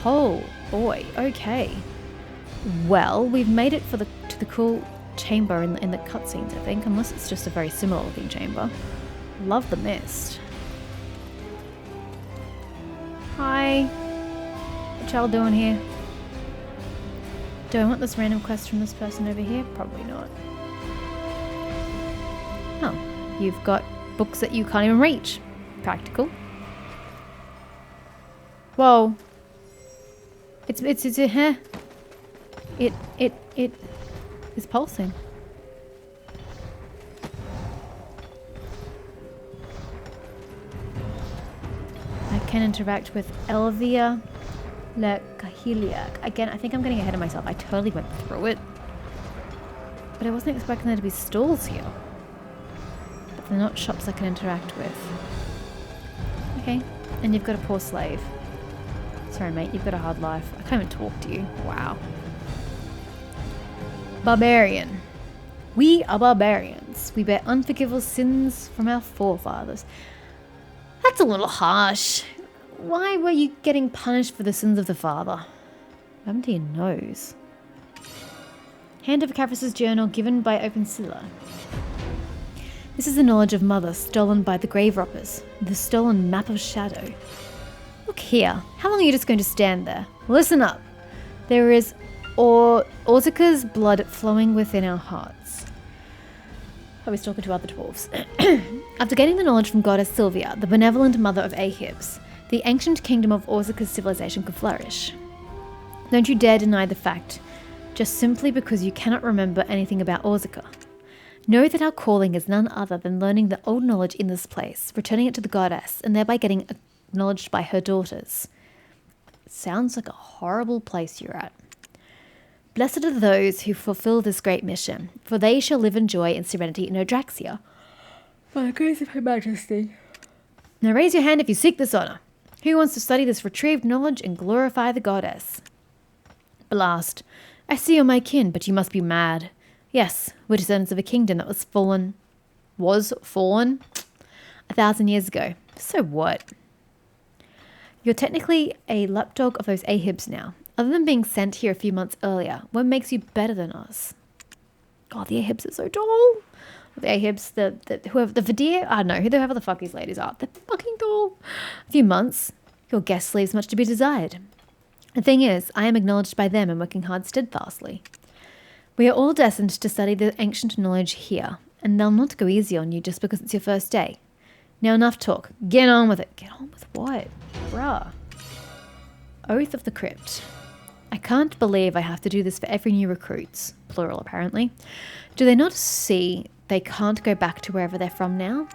Oh boy, okay. Well, we've made it to the cool chamber in the cutscenes, I think, unless it's just a very similar looking chamber. Love the mist. Hi. What y'all doing here? Do I want this random quest from this person over here? Probably not. Oh, you've got books that you can't even reach. Practical. Whoa. It's it is pulsing. I can interact with Elvia Kahiliak. Again, I think I'm getting ahead of myself. I totally went through it. But I wasn't expecting there to be stalls here. But they're not shops I can interact with. Okay, and you've got a poor slave. Sorry mate, you've got a hard life. I can't even talk to you. Wow. Barbarian. We are barbarians. We bear unforgivable sins from our forefathers. That's a little harsh. Why were you getting punished for the sins of the father? What happened to your nose? Hand of Caphras' journal given by Opensilla. This is the knowledge of mother stolen by the grave robbers. The stolen map of shadow. Look here. How long are you just going to stand there? Listen up. There is Orzika's blood flowing within our hearts. I was talking to other dwarves. After gaining the knowledge from goddess Sylvia, the benevolent mother of Ahibs, the ancient kingdom of Orzika's civilization could flourish. Don't you dare deny the fact, just simply because you cannot remember anything about Orzika. Know that our calling is none other than learning the old knowledge in this place, returning it to the goddess, and thereby getting acknowledged by her daughters. Sounds like a horrible place you're at. Blessed are those who fulfill this great mission, for they shall live in joy and serenity in Odraxia. By the grace of Her Majesty. Now raise your hand if you seek this honor. Who wants to study this retrieved knowledge and glorify the goddess? Blast. I see you're my kin, but you must be mad. Yes, we're descendants of a kingdom that was fallen 1,000 years ago. So what? You're technically a lapdog of those Ahibs now. Other than being sent here a few months earlier, what makes you better than us? God, the Ahibs are so tall. The Ahibs, the Vidir, I don't know, whoever the fuck these ladies are. They're fucking tall. A few months, your guest leaves much to be desired. The thing is, I am acknowledged by them and working hard steadfastly. We are all destined to study the ancient knowledge here, and they'll not go easy on you just because it's your first day. Now enough talk. Get on with it. Get on with what? Bruh. Oath of the Crypt. I can't believe I have to do this for every new recruits. Plural, apparently. Do they not see they can't go back to wherever they're from now?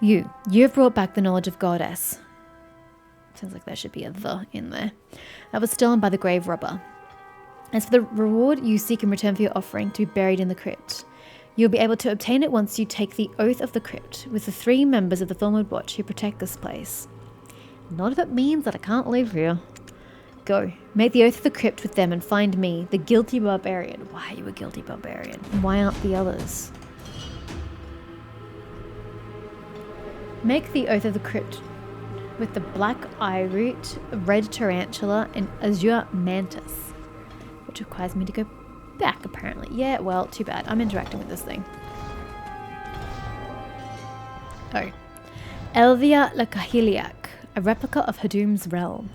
You have brought back the knowledge of goddess. Sounds like there should be a "the" in there. That was stolen by the grave robber. As for the reward you seek in return for your offering to be buried in the crypt, you'll be able to obtain it once you take the Oath of the Crypt with the 3 members of the Thornwood Watch who protect this place. Not if it means that I can't live here. Go, make the Oath of the Crypt with them and find me, the guilty barbarian. Why are you a guilty barbarian? Why aren't the others? Make the Oath of the Crypt with the black eye root, red tarantula, and azure mantis, which requires me to go back, apparently. Yeah, well, too bad. I'm interacting with this thing. Oh. Elvia Kahiliak, a replica of Hadum's realm.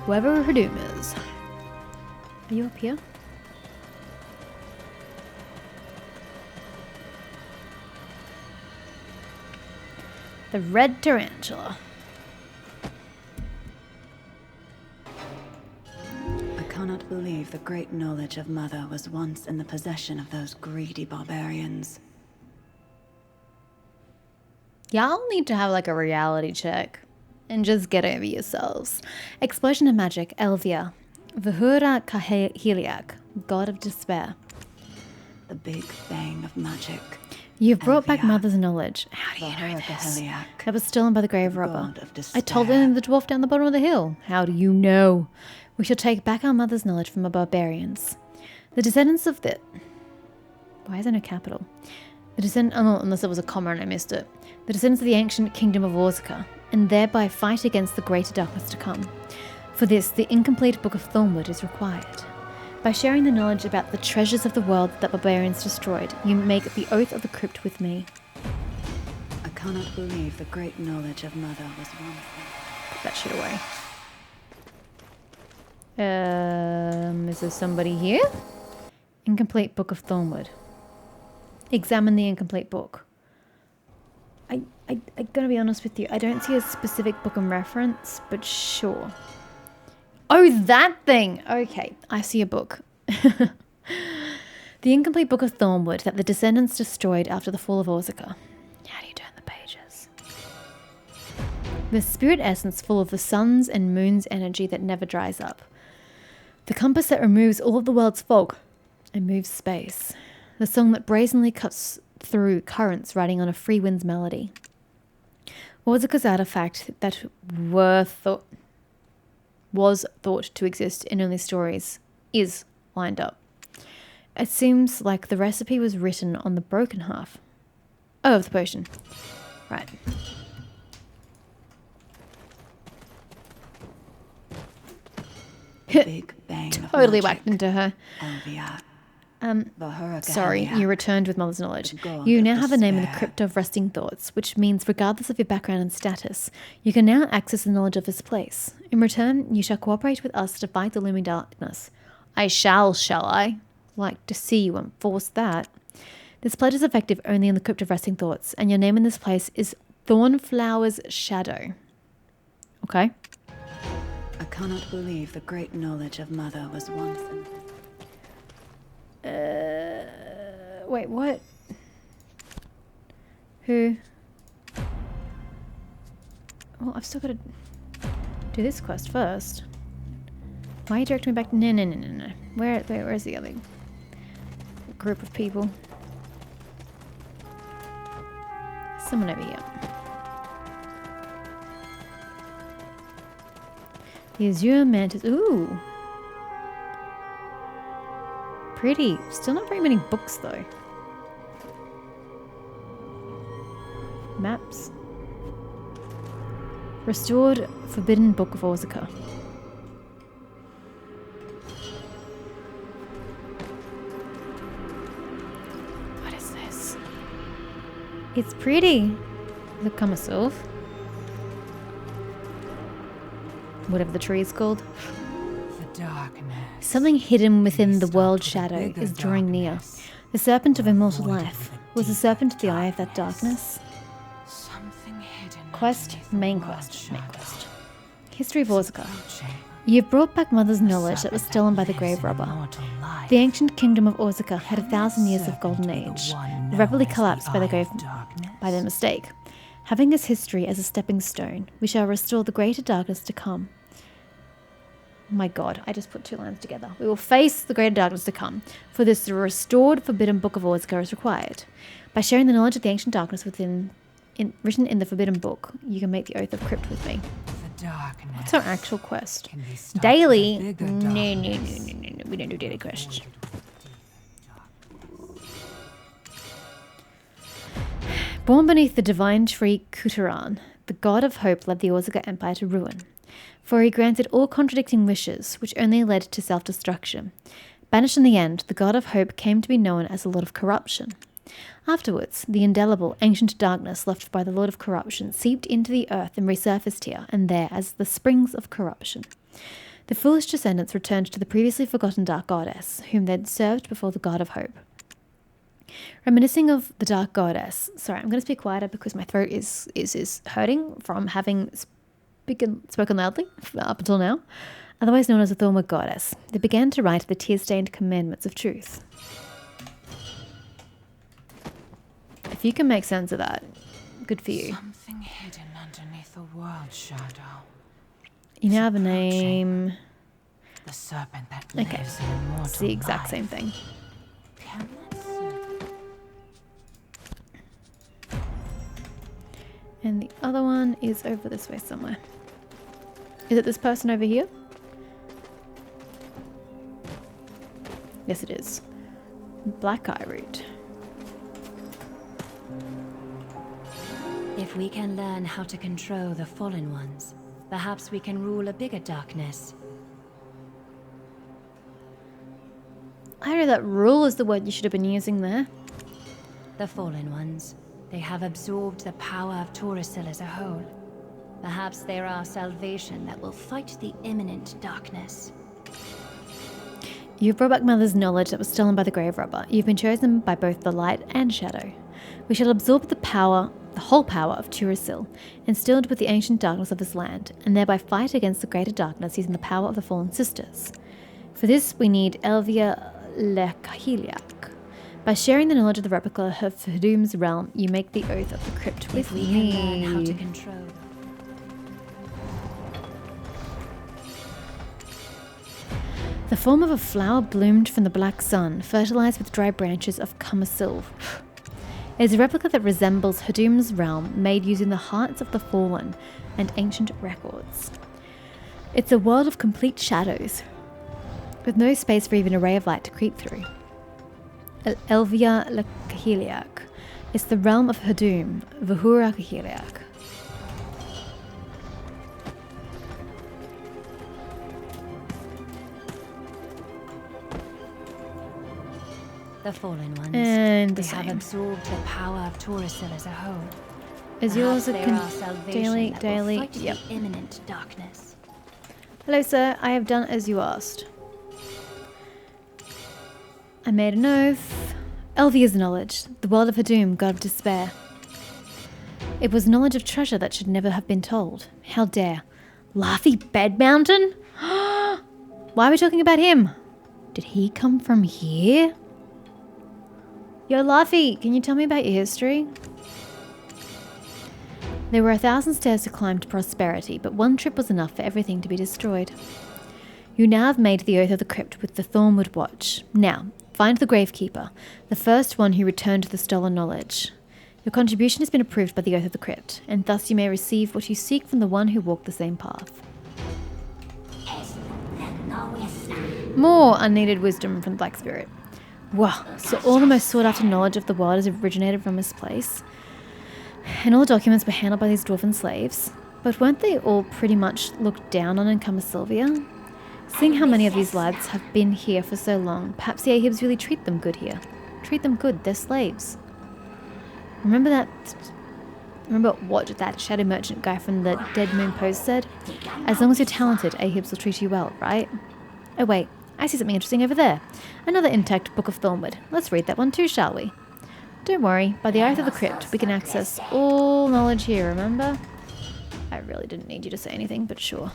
Whoever Hadum is. Are you up here? The red tarantula. I cannot believe the great knowledge of Mother was once in the possession of those greedy barbarians. Y'all need to have like a reality check and just get over yourselves. Explosion of magic, Elvia. Vahura Kahiliak, god of despair. The big bang of magic. You've brought back Elvia. Mother's knowledge. How do you know Vahura this? Kahiliak, That was stolen by the grave robber. god of I despair. told them the dwarf down the bottom of the hill. How do you know? We shall take back our mother's knowledge from the barbarians. The descendants of the... Why is there no capital? The descent... Oh, unless it was a comma and I missed it. the descendants of the ancient kingdom of Orzka, and thereby fight against the greater darkness to come. For this, the incomplete Book of Thornwood is required. By sharing the knowledge about the treasures of the world that barbarians destroyed, you make the oath of the crypt with me. I cannot believe the great knowledge of Mother was once... Put that shit away. Is there somebody here? Incomplete Book of Thornwood. Examine the incomplete book. I gotta be honest with you, I don't see a specific book and reference, but sure. Oh, that thing! Okay, I see a book. The incomplete Book of Thornwood that the descendants destroyed after the fall of Orzka. How do you turn the pages? The spirit essence full of the sun's and moon's energy that never dries up. The compass that removes all of the world's fog and moves space. The song that brazenly cuts through currents riding on a free wind's melody. Orzka's artifact that was thought to exist in only stories is lined up. It seems like the recipe was written on the broken half. Oh, of the potion. Right. Big bang. Totally whacked into her. Elvia. Sorry, you returned with Mother's knowledge. You now have a name in the Crypt of Resting Thoughts, which means regardless of your background and status, you can now access the knowledge of this place. In return, you shall cooperate with us to fight the looming darkness. I shall I? Like to see you enforce that. This pledge is effective only in the Crypt of Resting Thoughts, and your name in this place is Thornflower's Shadow. Okay? I cannot believe the great knowledge of Mother was once... Wait, what? Who? Well, I've still got to do this quest first. Why are you directing me back? No. Where's the other group of people? Someone over here. The Azure Mantis. Ooh. Pretty. Still not very many books though. Maps. Restored Forbidden Book of Orzka. What is this? It's pretty. The Kamasylvia. Whatever the tree is called. The darkness. Something hidden within the world shadow is drawing near. The serpent of immortal life. Was the serpent the eye of that darkness? Something hidden. Quest, main quest. History of Orzka. You have brought back Mother's knowledge that was stolen by the grave robber. The ancient kingdom of Orzka had 1,000 years of golden age, rapidly collapsed by their mistake. Having this history as a stepping stone, we shall restore the greater darkness to come. My god, I just put two lines together. We will face the greater darkness to come. For this, the restored Forbidden Book of Orzka is required. By sharing the knowledge of the ancient darkness written in the Forbidden Book, you can make the Oath of Crypt with me. What's our actual quest? Daily? No. We don't do daily quests. Born beneath the divine tree Kuturan, the god of hope led the Orzka Empire to ruin. For he granted all contradicting wishes, which only led to self-destruction. Banished in the end, the god of hope came to be known as the Lord of Corruption. Afterwards, the indelible, ancient darkness left by the Lord of Corruption seeped into the earth and resurfaced here and there as the springs of corruption. The foolish descendants returned to the previously forgotten dark goddess, whom they'd served before the god of hope. Reminiscing of the dark goddess... Sorry, I'm going to speak quieter because my throat is hurting from having spoken loudly up until now. Otherwise known as the Thornwood goddess, they began to write the tear-stained commandments of truth. If you can make sense of that, good for you. Something hidden underneath the world shadow. You now have a name. The serpent that lives in immortal It's the exact life. same thing. And the other one is over this way somewhere. Is it this person over here? Yes, it is. Black Eye Root. If we can learn how to control the fallen ones, perhaps we can rule a bigger darkness. I know that rule is the word you should have been using there. The fallen ones, they have absorbed the power of Taurussil as a whole. Perhaps they're our salvation that will fight the imminent darkness. You've brought back Mother's knowledge that was stolen by the grave robber. You've been chosen by both the light and shadow. We shall absorb the whole power of Taurussil, instilled with the ancient darkness of this land, and thereby fight against the greater darkness using the power of the fallen sisters. For this, we need Elvia Lekahiliak. By sharing the knowledge of the replica of Hadum's realm, you make the oath of the crypt with If we me. can learn how to control. The form of a flower bloomed from the black sun, fertilized with dry branches of Kamasylvia. It is a replica that resembles Hadum's realm, made using the hearts of the fallen and ancient records. It's a world of complete shadows, with no space for even a ray of light to creep through. Elvia Lekahiliak is the realm of Hadum, Vahura Kahiliak. The fallen ones, And the they have same. absorbed the power of Taurussil as a whole. Is yours a Perhaps they're our salvation that will daily? fight Yep. the imminent darkness. Hello, sir. I have done as you asked. I made an oath. Elvia's knowledge, the world of Hadum, god of despair. It was knowledge of treasure that should never have been told. How dare. Laffy Bed Mountain? Why are we talking about him? Did he come from here? Yo, Laffy, can you tell me about your history? There were 1,000 stairs to climb to prosperity, but one trip was enough for everything to be destroyed. You now have made the oath of the crypt with the Thornwood Watch. Now, find the Gravekeeper, the first one who returned the stolen knowledge. Your contribution has been approved by the oath of the crypt, and thus you may receive what you seek from the one who walked the same path. More unneeded wisdom from the Black Spirit. Wow, so all the most sought-after knowledge of the world has originated from this place. And all the documents were handled by these dwarven slaves. But weren't they all pretty much looked down on in Kamasylvia? Seeing how many of these lads have been here for so long, perhaps the Ahibs really treat them good here. Treat them good, they're slaves. Remember what that shadow merchant guy from the Dead Moon Post said? As long as you're talented, Ahibs will treat you well, right? Oh wait, I see something interesting over there. Another intact Book of Thornwood. Let's read that one too, shall we? Don't worry, by the oath of the crypt, we can access all knowledge here, remember? I really didn't need you to say anything, but sure.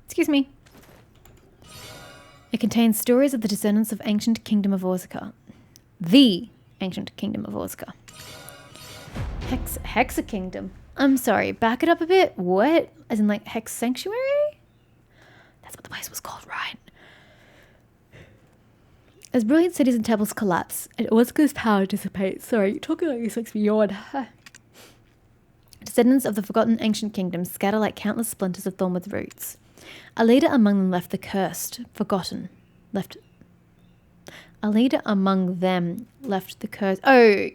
Excuse me. It contains stories of the descendants of ancient kingdom of Orzica. The ancient kingdom of Orzica. Hexa kingdom. I'm sorry, back it up a bit. What? As in like Hex Sanctuary? That's what the place was called, right? As brilliant cities and temples collapse and Orzica's power dissipates. Sorry, talking like this makes me yawn. Descendants of the forgotten ancient kingdom scatter like countless splinters of Thornwood's roots. A leader among them left the cursed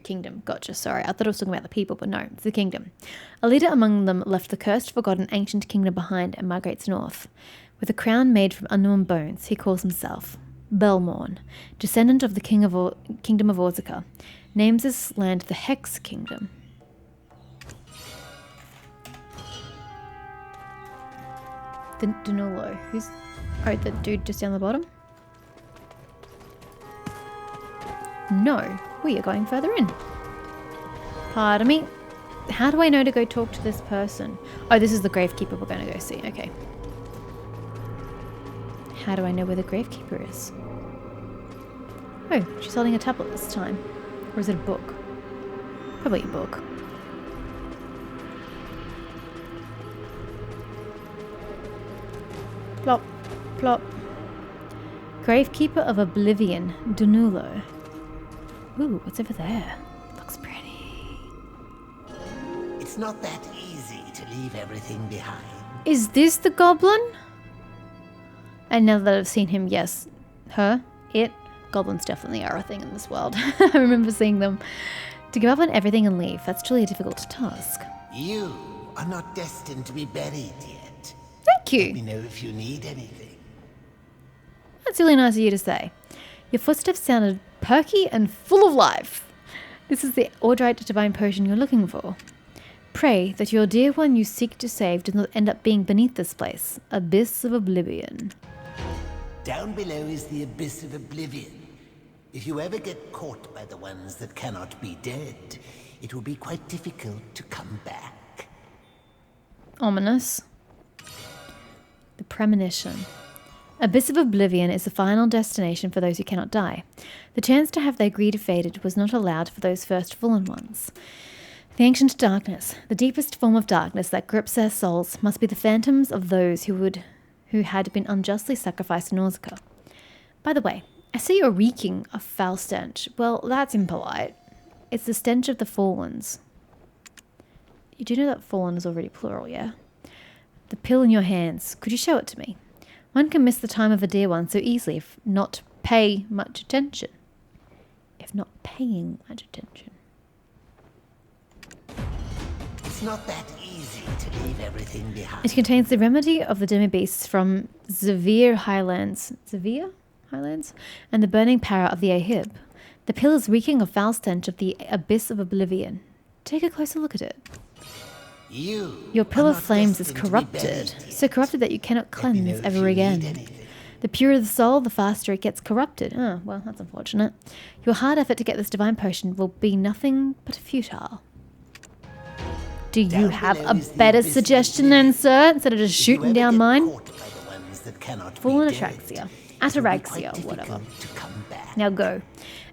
kingdom. Gotcha, sorry. I thought I was talking about the people, but no, it's the kingdom. A leader among them left the cursed, forgotten ancient kingdom behind and migrates north. With a crown made from unknown bones, he calls himself Belmorn, descendant of the kingdom of Orzica. Names this land the Hex Kingdom. Danulo. Who's... Oh, the dude just down the bottom? No, we are going further in. Pardon me. How do I know to go talk to this person? Oh, this is the Gravekeeper we're going to go see. Okay. How do I know where the Gravekeeper is? Oh, she's holding a tablet this time. Or is it a book? Probably a book. Plop, plop. Gravekeeper of Oblivion, Danulo. Ooh, what's over there? Looks pretty. It's not that easy to leave everything behind. Is this the goblin? And now that I've seen him, yes, goblins definitely are a thing in this world. I remember seeing them. To give up on everything and leave, that's truly a difficult task. You are not destined to be buried yet. Thank Let me you. know if you need anything. That's really nice of you to say. Your footsteps sounded perky and full of life. This is the Ordrite divine potion you're looking for. Pray that your dear one you seek to save does not end up being beneath this place. Abyss of Oblivion. Down below is the Abyss of Oblivion. If you ever get caught by the ones that cannot be dead, it will be quite difficult to come back. Ominous. The Premonition. Abyss of Oblivion is the final destination for those who cannot die. The chance to have their greed faded was not allowed for those first fallen ones. The ancient darkness, the deepest form of darkness that grips their souls, must be the phantoms of those who had been unjustly sacrificed in Nausicaa. By the way, I see you're reeking of foul stench. Well, that's impolite. It's the stench of the fallens. You do know that fallen is already plural, yeah? The pill in your hands. Could you show it to me? One can miss the time of a dear one so easily if not pay much attention. If not paying much attention. It's not that easy to leave everything behind. It contains the remedy of the demi-beasts from Zavir Highlands. Zavir Highlands? And the burning power of the Ahib. The pill is reeking of foul stench of the Abyss of Oblivion. Take a closer look at it. Your pill of flames is corrupted, so corrupted that you cannot cleanse ever again. The purer the soul, the faster it gets corrupted. Oh, well, that's unfortunate. Your hard effort to get this divine potion will be nothing but futile. Do you have a better suggestion then, sir, instead of just shooting down mine? Fallen Atraxia. Ataraxia, whatever. Now go.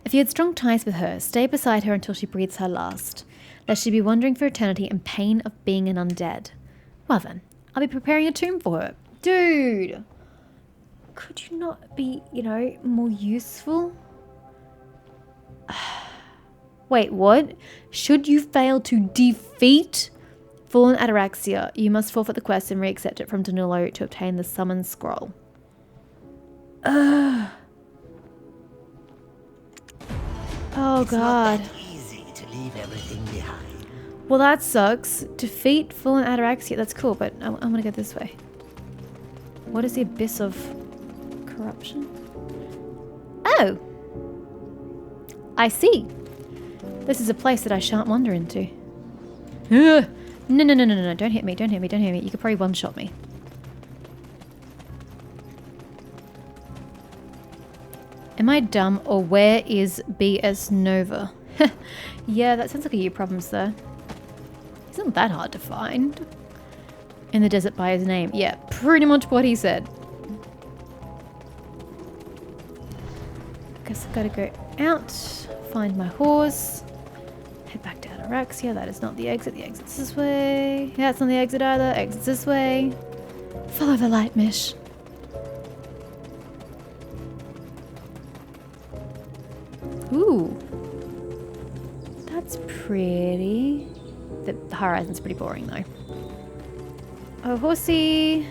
If you had strong ties with her, stay beside her until she breathes her last. Lest she be wandering for eternity in pain of being an undead. Well then, I'll be preparing a tomb for her. Dude! Could you not be, more useful? Wait, what? Should you fail to defeat Fallen Ataraxia, you must forfeit the quest and re-accept it from Danulo to obtain the summon scroll. Ugh. Oh god. It's not that easy to leave everything behind. Well, that sucks. Defeat Fallen Ataraxia. That's cool, but I'm gonna go this way. What is the Abyss of Corruption? Oh! I see. This is a place that I shan't wander into. Ugh. No. Don't hit me. You could probably one-shot me. Am I dumb or where is BS Nova? Yeah, that sounds like a you problem, sir. He's not that hard to find. In the desert by his name. Yeah, pretty much what he said. Guess I've got to go out, find my horse, head back to Ataraxia. That is not the exit. The exit's this way. Yeah, it's not the exit either. Exit's this way. Follow the light, Mish. Ooh. That's pretty. The horizon's pretty boring though. Oh, horsey.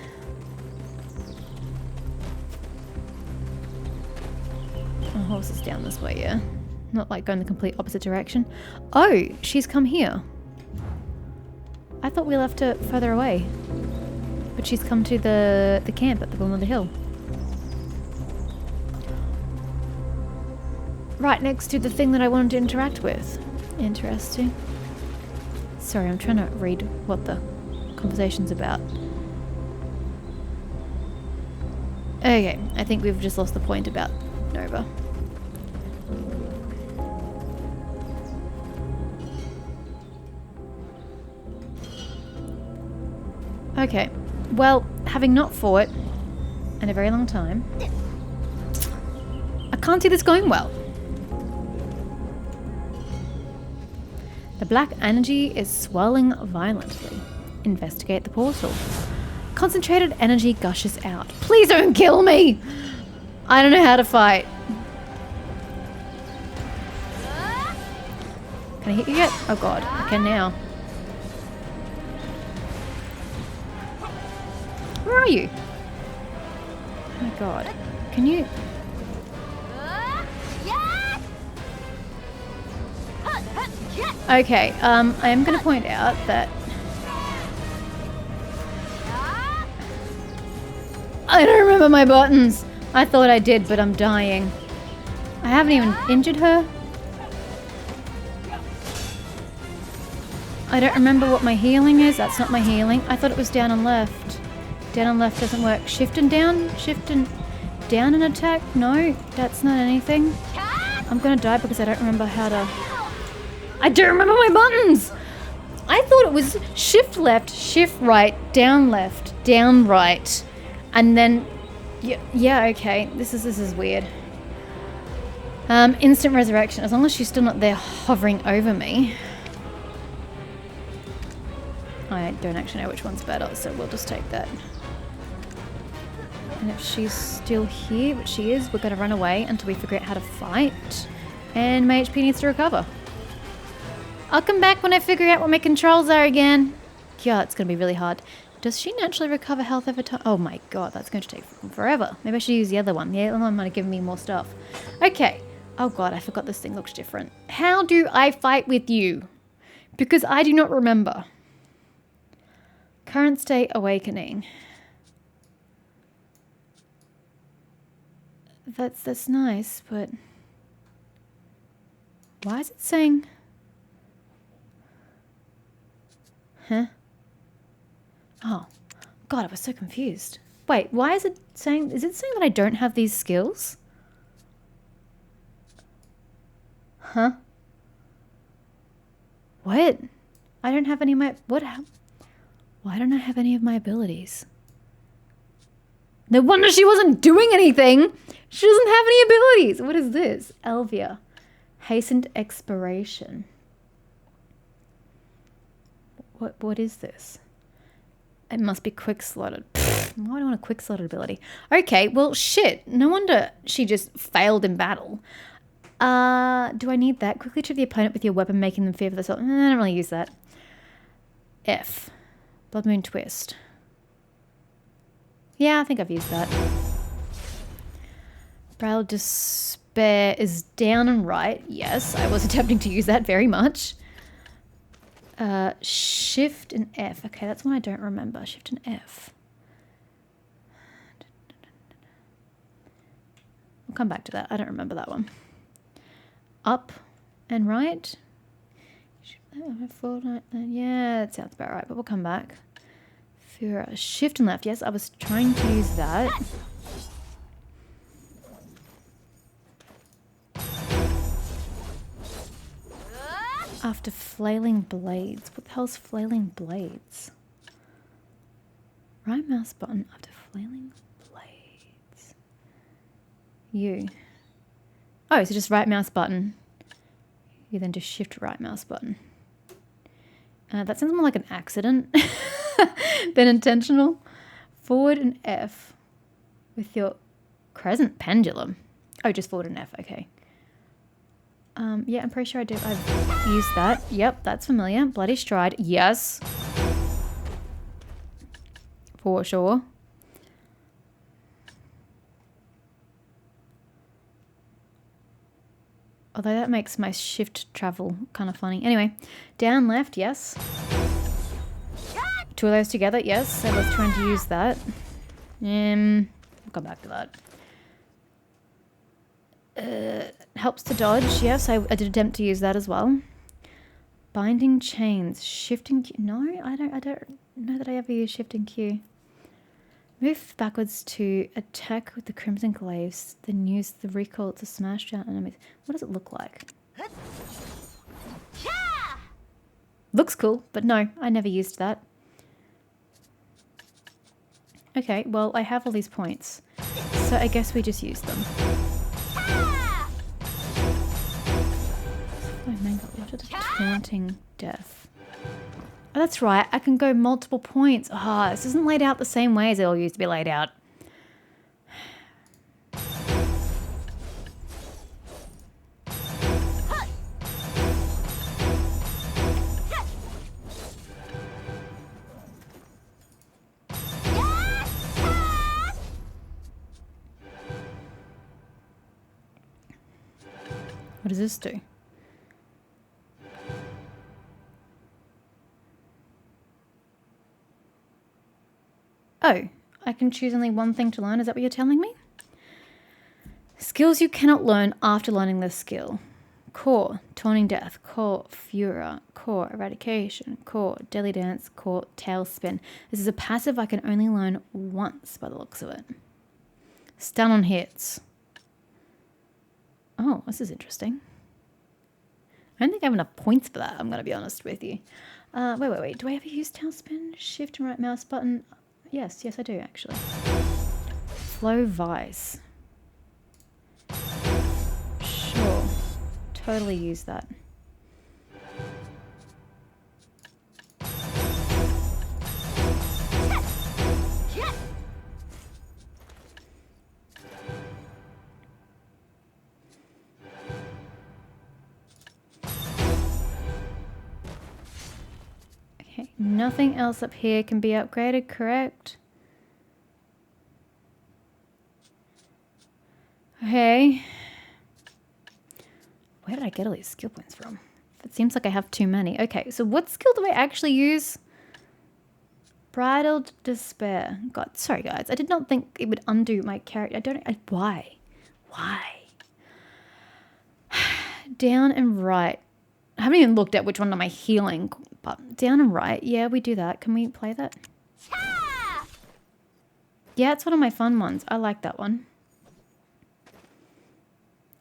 Oh, horse is down this way, yeah. Not like going the complete opposite direction. Oh, she's come here. I thought we left her further away. But she's come to the camp at the bottom of the hill. Right next to the thing that I wanted to interact with. Interesting. Sorry, I'm trying to read what the conversation's about. Okay, I think we've just lost the point about Nova. Okay, well, having not fought in a very long time, I can't see this going well. The black energy is swirling violently. Investigate the portal. Concentrated energy gushes out. Please don't kill me! I don't know how to fight. Can I hit you yet? Oh god, I can now. Where are you? Oh my god. Can you... Okay, I am going to point out that I don't remember my buttons. I thought I did, but I'm dying. I haven't even injured her. I don't remember what my healing is. That's not my healing. I thought it was down and left. Down and left doesn't work. Shift and down? Shift and down and attack? No, that's not anything. I'm gonna die because I don't remember how to... I don't remember my buttons! I thought it was shift left, shift right, down left, down right. And then... Yeah, okay. This is weird. Instant resurrection. As long as she's still not there hovering over me. I don't actually know which one's better, so we'll just take that. And if she's still here, which she is, we're going to run away until we figure out how to fight. And my HP needs to recover. I'll come back when I figure out what my controls are again. Yeah, it's going to be really hard. Does she naturally recover health over time? Oh my god, that's going to take forever. Maybe I should use the other one. The other one might have given me more stuff. Okay. Oh god, I forgot this thing looks different. How do I fight with you? Because I do not remember. Current state awakening. That's nice, but why is it saying? Huh? Oh, god, I was so confused. Wait, why is it saying? Is it saying that I don't have these skills? Huh? What? I don't have any of my... What? Why don't I have any of my abilities? No wonder she wasn't doing anything! She doesn't have any abilities! What is this? Elvia. Hastened expiration. What is this? It must be quick-slotted. Why do I want a quick-slotted ability? Okay, well, shit. No wonder she just failed in battle. Do I need that? Quickly trip the opponent with your weapon, making them fear for themselves. I don't really use that. F. Blood Moon Twist. Yeah, I think I've used that. Braille Despair is down and right. Yes, I was attempting to use that very much. Shift and F. Okay, that's one I don't remember. Shift and F. We'll come back to that. I don't remember that one. Up and right. Yeah, that sounds about right, but we'll come back. Fura. Shift and left. Yes, I was trying to use that. After flailing blades. What the hell's flailing blades? Right mouse button after flailing blades. U. Oh, so just right mouse button. You then just shift right mouse button. That sounds more like an accident than intentional. Forward and F with your crescent pendulum. Oh, just forward and F. Okay. Yeah, I'm pretty sure I've used that. Yep, that's familiar. Bloody Stride. Yes. For sure. Although that makes my shift travel kind of funny. Anyway, down left, yes. Two of those together, yes. I was trying to use that. We'll come back to that. Helps to dodge, yes. I did attempt to use that as well. Binding chains, shifting Q. No, I don't know that I ever used shifting Q. Move backwards to attack with the Crimson Glaives, then use the recall to smash down enemies. What does it look like? Looks cool, but no, I never used that. Okay, well, I have all these points, so I guess we just use them. Taunting death. Oh, that's right. I can go multiple points. Ah, this isn't laid out the same way as it all used to be laid out. What does this do? Oh, I can choose only one thing to learn. Is that what you're telling me? Skills you cannot learn after learning this skill. Core, Taunting Death. Core, Fura. Core, Eradication. Core, Deadly Dance. Core, Tailspin. This is a passive I can only learn once by the looks of it. Stun on hits. Oh, this is interesting. I don't think I have enough points for that, I'm going to be honest with you. Wait. Do I ever use Tailspin? Shift and right mouse button. Yes, I do actually. Flow Vice. Sure. Totally use that. Okay, nothing else up here can be upgraded, correct? Okay. Where did I get all these skill points from? It seems like I have too many. Okay, so what skill do I actually use? Bridled Despair. God, sorry guys. I did not think it would undo my character. Why? Down and right. I haven't even looked at which one am I healing, but down and right. Yeah, we do that. Can we play that? Yeah, it's one of my fun ones. I like that one.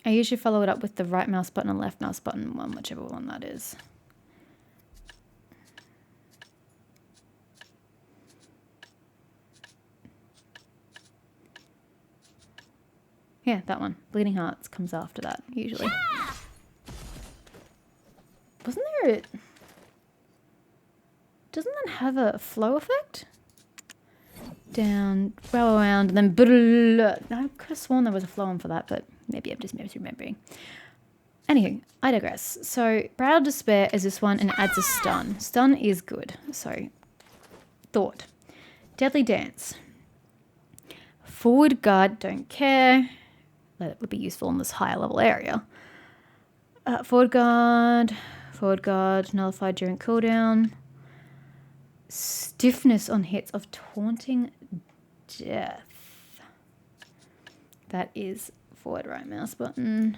I usually follow it up with the right mouse button and left mouse button one, whichever one that is. Yeah, that one. Bleeding Hearts comes after that, usually. Wasn't there a... Doesn't that have a flow effect? Down, roll around, and then... I could have sworn there was a flow on for that, but maybe I'm just misremembering. Anywho, I digress. So, Bridal Despair is this one and it adds a stun. Stun is good. So, Thought. Deadly Dance. Forward Guard, don't care. That would be useful in this higher level area. Forward Guard, nullified during cooldown. Stiffness on hits of Taunting Death. That is forward right mouse button.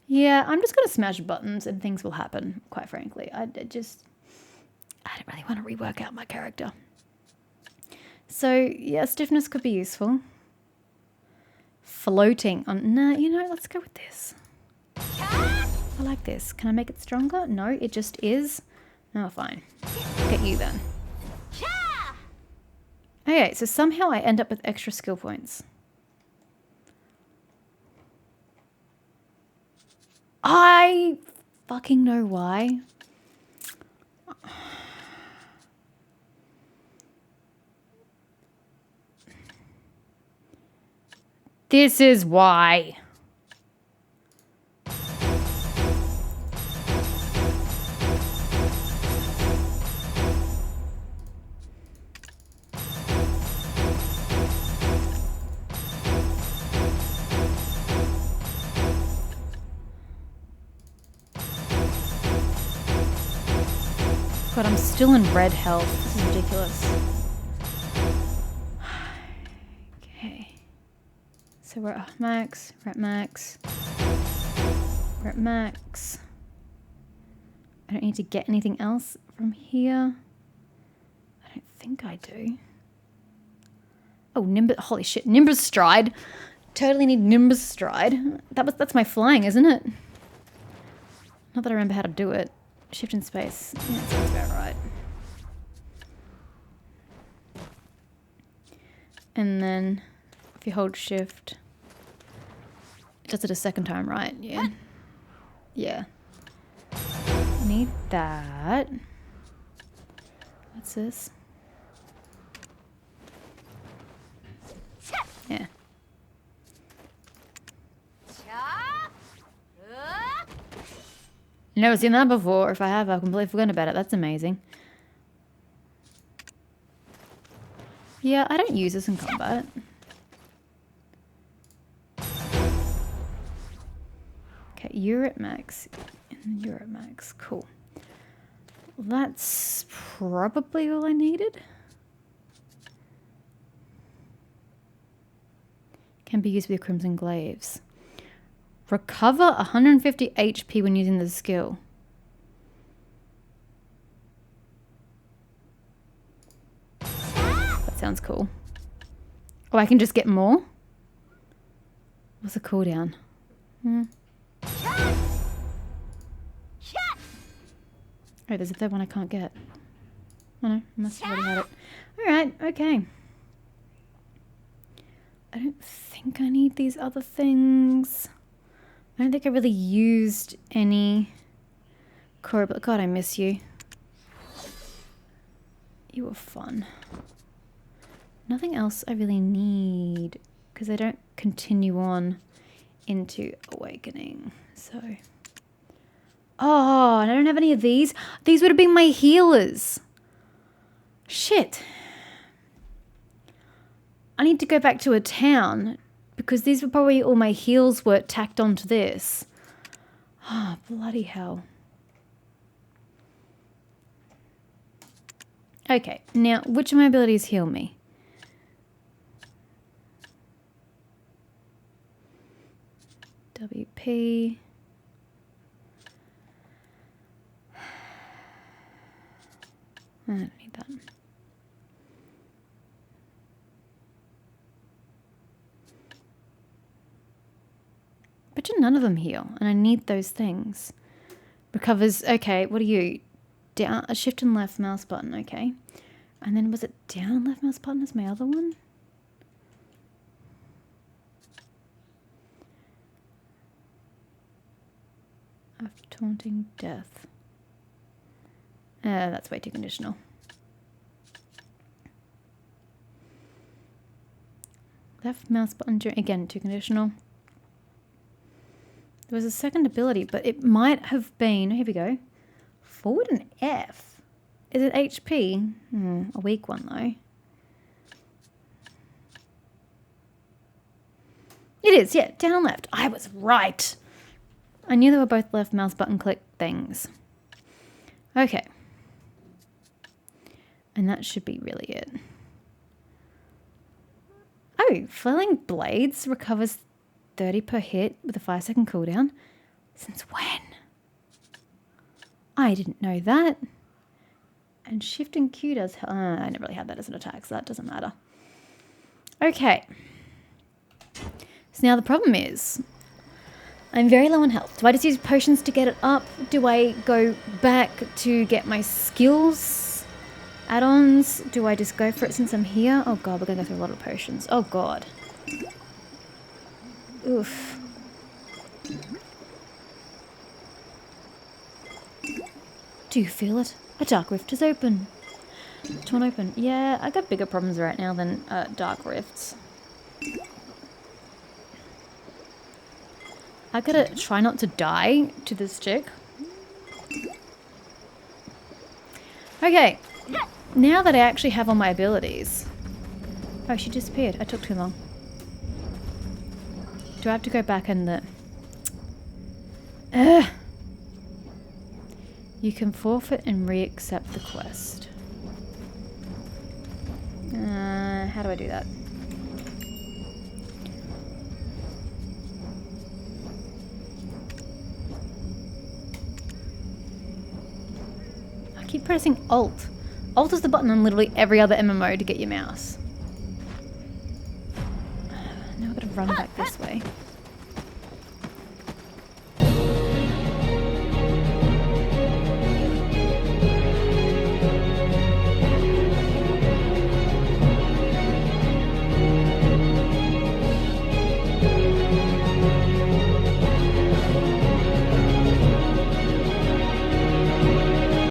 Yeah, I'm just going to smash buttons and things will happen, quite frankly. I don't really want to rework out my character. So, yeah, stiffness could be useful. Floating on... Nah, you know, let's go with this. I like this. Can I make it stronger? No, it just is. Oh, fine. Get you then. Okay, so somehow I end up with extra skill points. I fucking know why. This is why. God, I'm still in red health. This is ridiculous. Okay. So we're at max, we're at max. We're at max. I don't need to get anything else from here. I don't think I do. Oh, Nimbus, holy shit, Nimbus Stride. Totally need Nimbus Stride. That's my flying, isn't it? Not that I remember how to do it. Shift in space. Yeah, that sounds about right. And then if you hold shift, it does it a second time, right? Yeah. Yeah. Need that. What's this? Yeah. Never seen that before. If I have, I've completely forgotten about it. That's amazing. Yeah, I don't use this in combat. Okay, you're at max. And you're at max. Cool. That's probably all I needed. Can be used with your Crimson Glaives. Recover 150 HP when using the skill. That sounds cool. Oh, I can just get more? What's the cooldown? Oh, there's a third one I can't get. Oh no, I must have already had it. Alright, okay. I don't think I need these other things. I don't think I really used any core, but God, I miss you. You were fun. Nothing else I really need, because I don't continue on into Awakening, so... Oh, and I don't have any of these. These would have been my healers. Shit. I need to go back to a town because these were probably all my heals were tacked onto this. Oh, bloody hell. Okay, now which of my abilities heal me? WP. I don't need that. But none of them heal, and I need those things. Recovers, okay, what are you? Down, a shift and left mouse button, okay. And then was it down and left mouse button as my other one? Of taunting death. That's way too conditional. Left mouse button, again, too conditional. There was a second ability, but it might have been, here we go, forward and F. Is it HP? A weak one though. It is, yeah, down and left. I was right. I knew they were both left mouse button click things. Okay. And that should be really it. Oh, Flailing Blades recovers 30 per hit with a 5-second cooldown. Since when? I didn't know that. And Shift and Q does... I never really had that as an attack, so that doesn't matter. Okay. So now the problem is... I'm very low on health. Do I just use potions to get it up? Do I go back to get my skills... add-ons? Do I just go for it since I'm here? Oh god, we're going to go through a lot of potions. Oh god. Oof. Do you feel it? A dark rift is open. Torn open. Yeah, I got bigger problems right now than dark rifts. I gotta try not to die to this chick. Okay. Now that I actually have all my abilities... Oh, she disappeared. I took too long. Do I have to go back in the... Ugh. You can forfeit and re-accept the quest. How do I do that? I keep pressing Alt. Alt is the button on literally every other MMO to get your mouse. Now I've got to run back this way.